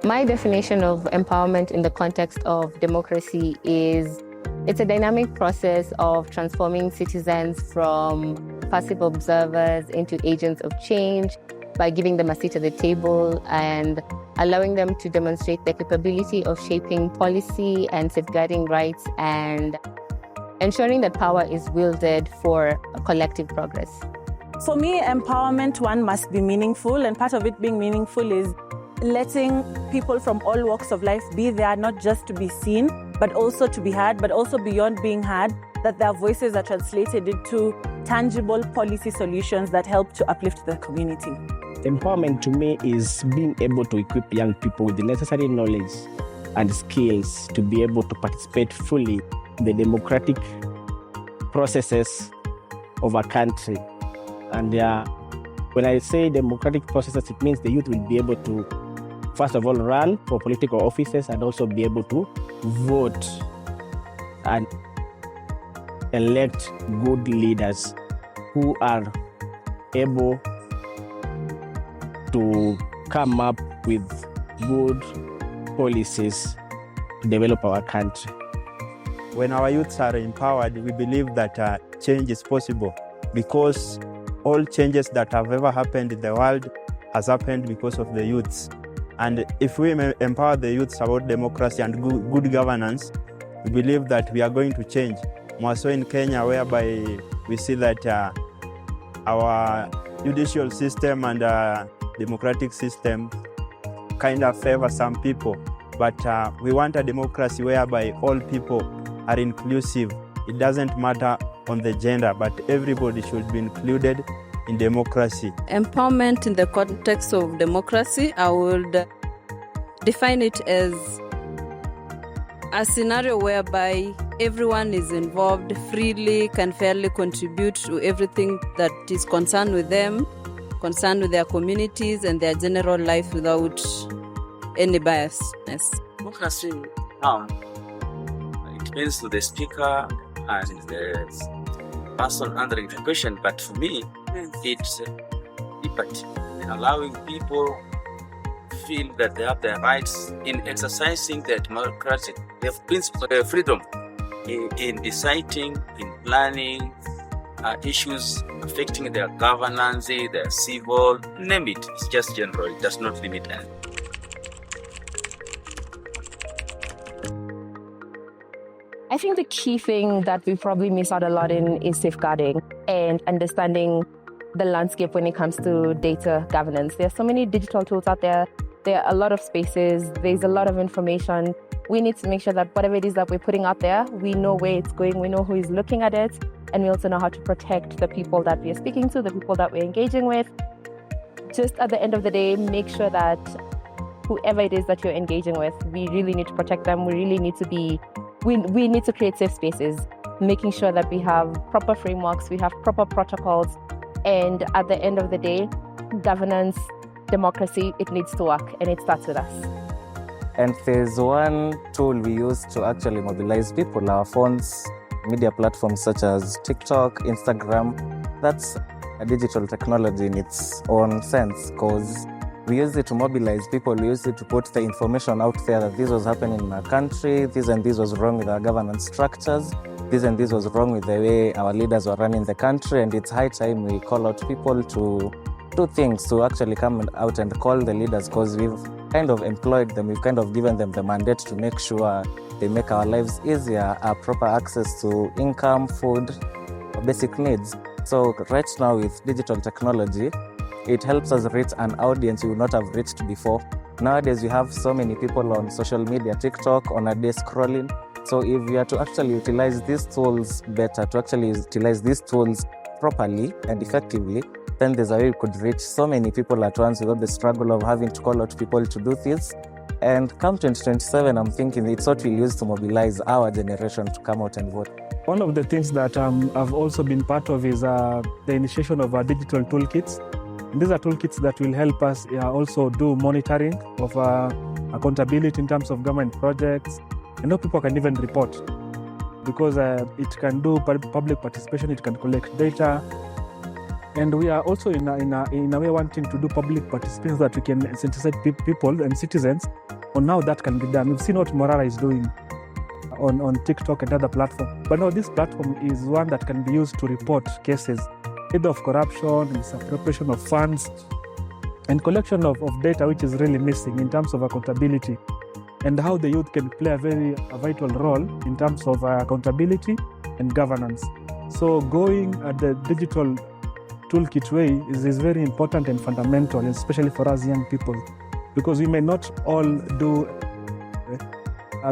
My definition of empowerment in the context of democracy is it's a dynamic process of transforming citizens from passive observers into agents of change by giving them a seat at the table and allowing them to demonstrate their capability of shaping policy and safeguarding rights and ensuring that power is wielded for collective progress. For me, empowerment, one, must be meaningful, and part of it being meaningful is letting people from all walks of life be there, not just to be seen, but also to be heard, but also beyond being heard, that their voices are translated into tangible policy solutions that help to uplift the community. Empowerment to me is being able to equip young people with the necessary knowledge and skills to be able to participate fully in the democratic processes of a country. And when I say democratic processes, it means the youth will be able to, first of all, run for political offices and also be able to vote and elect good leaders who are able to come up with good policies to develop our country. When our youths are empowered, we believe that change is possible, because all changes that have ever happened in the world has happened because of the youths. And if we empower the youths about democracy and good governance, we believe that we are going to change. More so in Kenya, whereby we see that our judicial system and democratic system kind of favor some people. But we want a democracy whereby all people are inclusive. It doesn't matter on the gender, but everybody should be included in democracy. Empowerment in the context of democracy, I would define it as a scenario whereby everyone is involved freely, can fairly contribute to everything that is concerned with them, concerned with their communities and their general life without any biasness. Democracy it means to the speaker and the person answering the question, but for me, it's liberty, allowing people feel that they have their rights in exercising their democratic principle, freedom in deciding, in planning issues affecting their governance, their civil, name it. It's just general. It does not limit anything. I think the key thing that we probably miss out a lot in is safeguarding and understanding the landscape when it comes to data governance. There are so many digital tools out there. There are a lot of spaces. There's a lot of information. We need to make sure that whatever it is that we're putting out there, we know where it's going, we know who is looking at it, and we also know how to protect the people that we are speaking to, the people that we're engaging with. Just at the end of the day, make sure that whoever it is that you're engaging with, we really need to protect them. We really need to we need to create safe spaces, making sure that we have proper frameworks, we have proper protocols, and at the end of the day, governance, democracy, it needs to work, and it starts with us. And there's one tool we use to actually mobilize people, our phones, media platforms such as TikTok, Instagram. That's a digital technology in its own sense, because we use it to mobilize people, we use it to put the information out there that this was happening in our country, this and this was wrong with our governance structures, this and this was wrong with the way our leaders were running the country, and it's high time we call out people to do things, to actually come out and call the leaders, because we've kind of employed them, we've kind of given them the mandate to make sure they make our lives easier, our proper access to income, food, basic needs. So right now with digital technology, it helps us reach an audience we would not have reached before. Nowadays, we have so many people on social media, TikTok, on a day scrolling. So if we are to actually utilize these tools better, to actually utilize these tools properly and effectively, then there's a way we could reach so many people at once without the struggle of having to call out people to do this. And come 2027, I'm thinking it's what we use to mobilize our generation to come out and vote. One of the things that I've also been part of is the initiation of our digital toolkits. And these are toolkits that will help us also do monitoring of accountability in terms of government projects. And how people can even report, because it can do public participation, it can collect data, And we are also in a way wanting to do public participation so that we can sensitize people and citizens on how that can be done. We've seen what Morara is doing on TikTok and other platforms. But now this platform is one that can be used to report cases, either of corruption, misappropriation of funds, and collection of data, which is really missing in terms of accountability, and how the youth can play a vital role in terms of accountability and governance. So going at the digital toolkit way is very important and fundamental, especially for us young people, because we may not all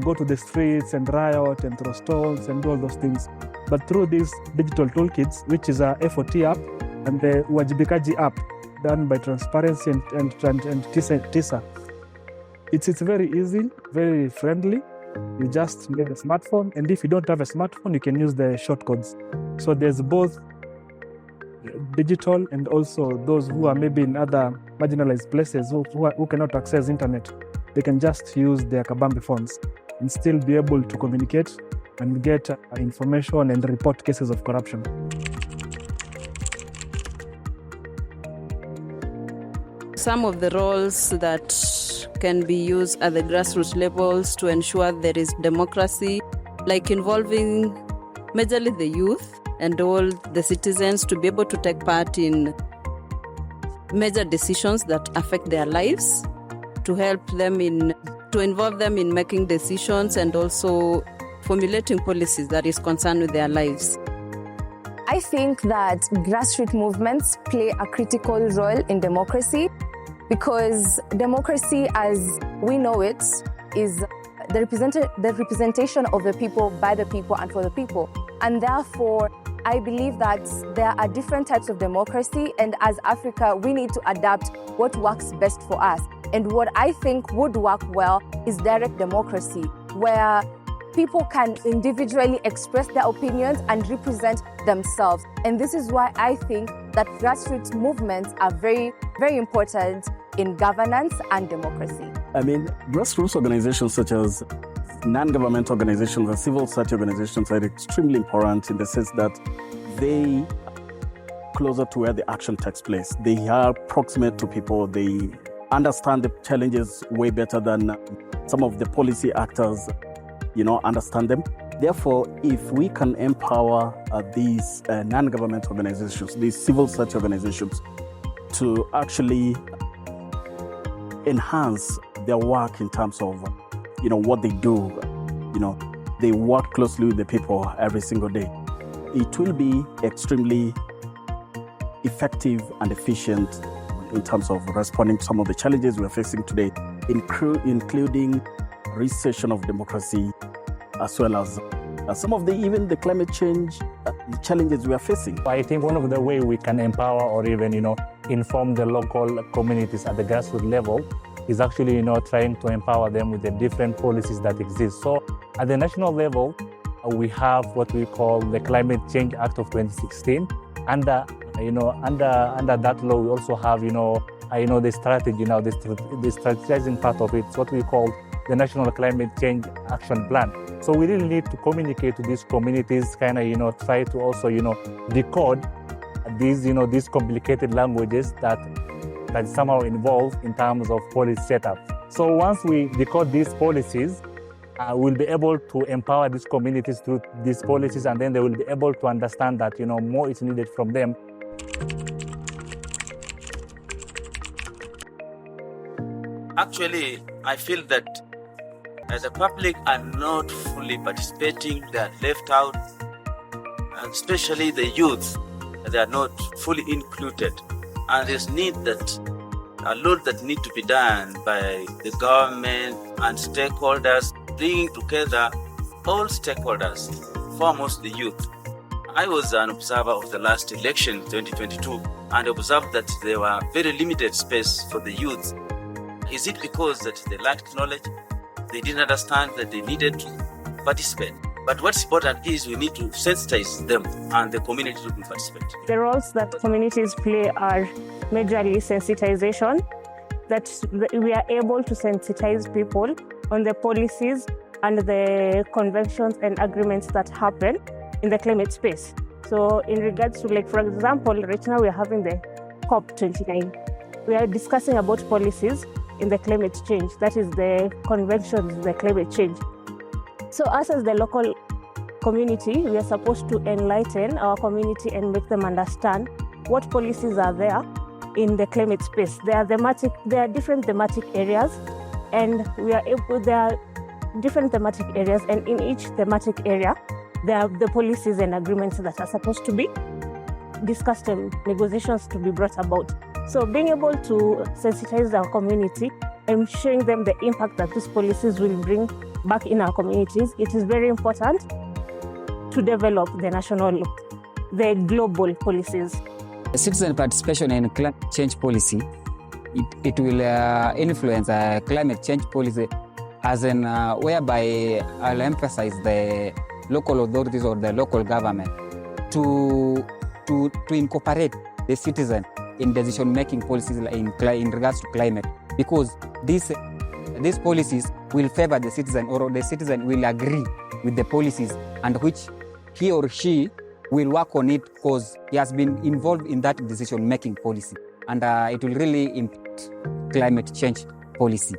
go to the streets and riot and throw stones and do all those things. But through these digital toolkits, which is a FOT app and the Wajibikaji app done by Transparency and TISA, it's very easy, very friendly. You just need a smartphone, and if you don't have a smartphone, you can use the shortcodes. So there's both digital and also those who are maybe in other marginalized places who cannot access internet. They can just use their Kabambi phones and still be able to communicate and get information and report cases of corruption. Some of the roles that can be used at the grassroots levels to ensure there is democracy, like involving majorly the youth and all the citizens to be able to take part in major decisions that affect their lives, to help them to involve them in making decisions and also formulating policies that is concerned with their lives. I think that grassroots movements play a critical role in democracy, because democracy as we know it is the representation of the people, by the people, and for the people. And therefore, I believe that there are different types of democracy, and as Africa, we need to adapt what works best for us. And what I think would work well is direct democracy, where people can individually express their opinions and represent themselves. And this is why I think that grassroots movements are very, very important in governance and democracy. I mean, grassroots organizations such as non-government organizations and civil society organizations are extremely important in the sense that they are closer to where the action takes place. They are proximate to people. They understand the challenges way better than some of the policy actors, understand them. Therefore, if we can empower these non-government organizations, these civil society organizations, to actually enhance their work in terms of, what they do, they work closely with the people every single day. It will be extremely effective and efficient in terms of responding to some of the challenges we're facing today, including recession of democracy, as well as some of even the climate change challenges we are facing. I think one of the ways we can empower or even, inform the local communities at the grassroots level is actually, trying to empower them with the different policies that exist. So at the national level, we have what we call the Climate Change Act of 2016. Under that law, we also have, the strategy now, the strategizing part of it. It's what we call the National Climate Change Action Plan. So we really need to communicate to these communities, try to also, decode these complicated languages that somehow involved in terms of policy setup. So once we decode these policies, we'll be able to empower these communities through these policies, and then they will be able to understand that, more is needed from them. Actually, I feel that as the public are not fully participating, they are left out, and especially the youth, they are not fully included. And there's a lot that need to be done by the government and stakeholders, bringing together all stakeholders, foremost the youth. I was an observer of the last election, 2022, and observed that there were very limited space for the youth. Is it because that they lacked knowledge? They didn't understand that they needed to participate. But what's important is we need to sensitize them and the community to participate. The roles that communities play are majorly sensitization, that we are able to sensitize people on the policies and the conventions and agreements that happen in the climate space. So in regards to, like, for example, right now we are having the COP29. We are discussing about policies in the climate change. That is the convention, the climate change. So us as the local community, we are supposed to enlighten our community and make them understand what policies are there in the climate space. There are different thematic areas, and there are different thematic areas, and in each thematic area, there are the policies and agreements that are supposed to be discussed and negotiations to be brought about. So being able to sensitize our community and showing them the impact that these policies will bring back in our communities, it is very important to develop the global policies. Citizen participation in climate change policy, it will influence climate change policy as in whereby I'll emphasize the local authorities or the local government to incorporate the citizen in decision-making policies in regards to climate, because these policies will favor the citizen, or the citizen will agree with the policies, and which he or she will work on it because he has been involved in that decision-making policy, and it will really impact climate change policy.